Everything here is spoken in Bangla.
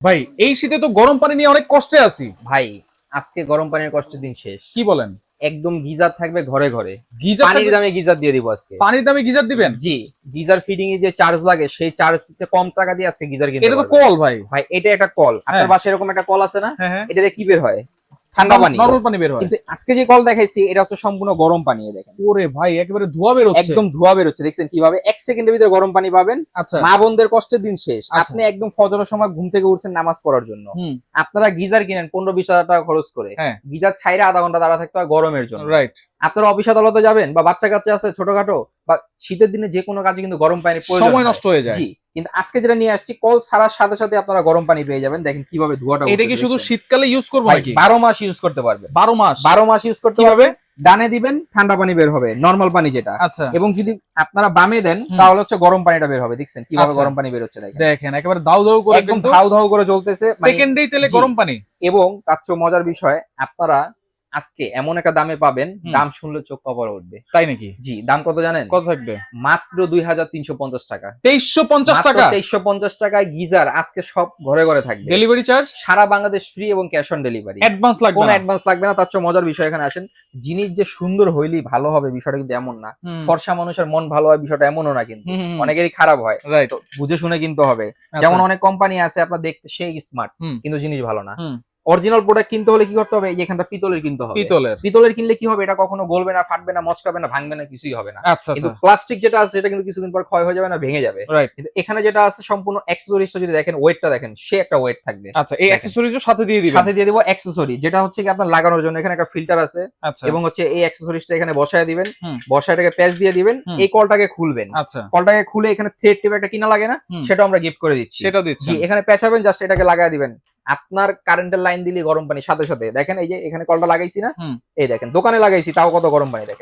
ভাই এই শীতে তো গরম পানি নিয়ে অনেক কষ্টে আছি। ভাই আজকে গরম পানির কষ্টের দিন শেষ। কি বলেন? একদম গিজার থাকবে ঘরে ঘরে। গিজার পানির থাকবে? দামে গিজার দিয়ে দিব আজকে। পানির দামে গিজার দিবেন? জি, গিজার ফিটিং এ যে চার্জ লাগে সেই চার্জ কম টাকা দিয়ে আজকে গিজার কিনতে এটা তো পারবেন। কল ভাই। ভাই এটা একটা কল, আপনার হ্যাঁ। বাসায় এরকম একটা কল আছে না? হ্যাঁ হ্যাঁ, এটাতে কি বের হয়? ঠান্ডা পানি। নরমাল পানি বের হয়। কিন্তু আজকে যে কল দেখাইছি এটা হচ্ছে সম্পূর্ণ গরম পানি। দেখেন ওরে ভাই একেবারে ধোয়া বের হচ্ছে। একদম ধোয়া বের হচ্ছে, দেখছেন কিভাবে? 1 সেকেন্ডের ভিতরে গরম পানি পাবেন। আচ্ছা। মা বোনদের কষ্টের দিন শেষ। আচ্ছা। আপনি একদম ফজরের সময় ঘুম থেকে উঠছেন নামাজ পড়ার জন্য, হুম। আপনারা গিজার কিনেন 15-20 হাজার টাকা খরচ করে। হ্যাঁ। গিজার ছাইরে আধা ঘন্টা দাঁড়া থাকতে হয় গরমের জন্য। রাইট। আপনারা অফিস আদালতে যাবেন বা বাচ্চা কাচ্চা আছে ছোটখাটো, বা শীতের দিনে যে কোনো কাজে কিন্তু গরম পানির প্রয়োজন সময় হয়। নষ্ট হয়ে যায়। জি, কিন্তু আজকে যেটা নিয়ে আসছি, কল ছাড়ার সাথে সাথে আপনারা গরম পানি পেয়ে যাবেন। দেখেন কিভাবে ধোঁয়াটা এটা কি উঠতেছে, শুধু দেখছেন? শীতকালে ইউজ করবো ভাই নাকি? 12 মাস ইউজ করতে পারবেন। 12 মাস? 12 মাস ইউজ করতে কিভাবে? পারবেন। ডানে দিবেন ঠান্ডা পানি বের হবে, নরমাল পানি যেটা। আচ্ছা। এবং যদি আপনারা বামে দেন হুম। তাহলে হচ্ছে গরম পানিটা বের হবে। দেখছেন কিভাবে আচ্ছা। গরম পানি বের হচ্ছে? দেখেন দেখেন একেবারে দাউ দাউ করে একদম কিন্তু ধাউ ধাউ করে জ্বলতেছে মানে। সেকেন্ডেই তেলে জি। গরম পানি। এবং তার চেয়ে মজার বিষয়, আপনারা আজকে এমন একটা দামে পাবেন, হুম। দাম শুনলে চোখ কপালে উঠবে। তাই নাকি? জি, দাম কত জানেন? কত থাকবে? মাত্র 2350 টাকা। 2350 মাত্র টাকা? 2350 টাকায় গিজার আজকে সব ঘরে ঘরে থাকবে। Delivery charge? সারা বাংলাদেশ ফ্রি এবং ক্যাশ অন ডেলিভারি। অ্যাডভান্স লাগবে কোনো না? অ্যাডভান্স লাগবে না। তার চেয়ে মজার বিষয় এখানে আসেন, জিনিস যে সুন্দর হইলেই ভালো হবে বিষয়টা কিন্তু এমন না। হুম। ফর্সা মানুষের মন ভালো হয় বিষয়টা এমনও না কিন্তু। হুম, হুম, হুম। অনেকেরই খারাপ হয়। রাইট। তো বুঝে শুনে কিনতে হবে। আচ্ছা। যেমন অনেক কোম্পানি আছে আপনার দেখতে সেই স্মার্ট হুম। কিন্তু জিনিস ভালো না। হুম। অরিজিনাল প্রোডাক্ট কিনতে হলে কি করতে হবে? এই যে এখানটা পিতলের কিনতে হবে। পিতলের। পিতলের কিনলে কি হবে? এটা কখনো গলবে না, ফাটবে না, মচকাবে না, ভাঙবে না, কিছুই হবে না। আচ্ছা কিন্তু আচ্ছা। প্লাস্টিক যেটা আছে সেটা কিন্তু কিছুদিন পর ক্ষয় হয়ে যাবে না, ভেঙে যাবে। রাইট। কিন্তু এখানে যেটা আছে সম্পূর্ণ অ্যাক্সেসরিজটা যদি দেখেন, ওয়েটটা দেখেন, সে একটা ওয়েট থাকবে। আচ্ছা, এই দেখেন। অ্যাকসেসরিজও সাথে দিয়ে দিবেন? সাথে দিয়ে দিব অ্যাক্সেসরি, যেটা হচ্ছে কি আপনার লাগানোর জন্য এখানে একটা ফিল্টার আছে। আচ্ছা। এবং হচ্ছে এই অ্যাক্সেসরিজটা এখানে বসায় দিবেন। হুম। বসায় এটাকে প্যাচ দিয়ে দিবেন। হুম। এই কলটাকে খুলবেন। আচ্ছা। কলটাকে খুলে এখানে থ্রেড টেপ একটা কিনা লাগে না, হুম। সেটাও আমরা গিফট করে দিচ্ছি। সেটাও জি, দিচ্ছেন? এখানে পেঁচাবেন, জাস্ট এটাকে লাগায় দিবেন। আপনার কারেন্টের লাইন দিলে গরম পানি সাথে সাথে। দেখেন এই যে এখানে কলটা লাগাইছি না, হুম। এই দেখেন দোকানে লাগাইছি তাও কত গরম পানি দেখেন।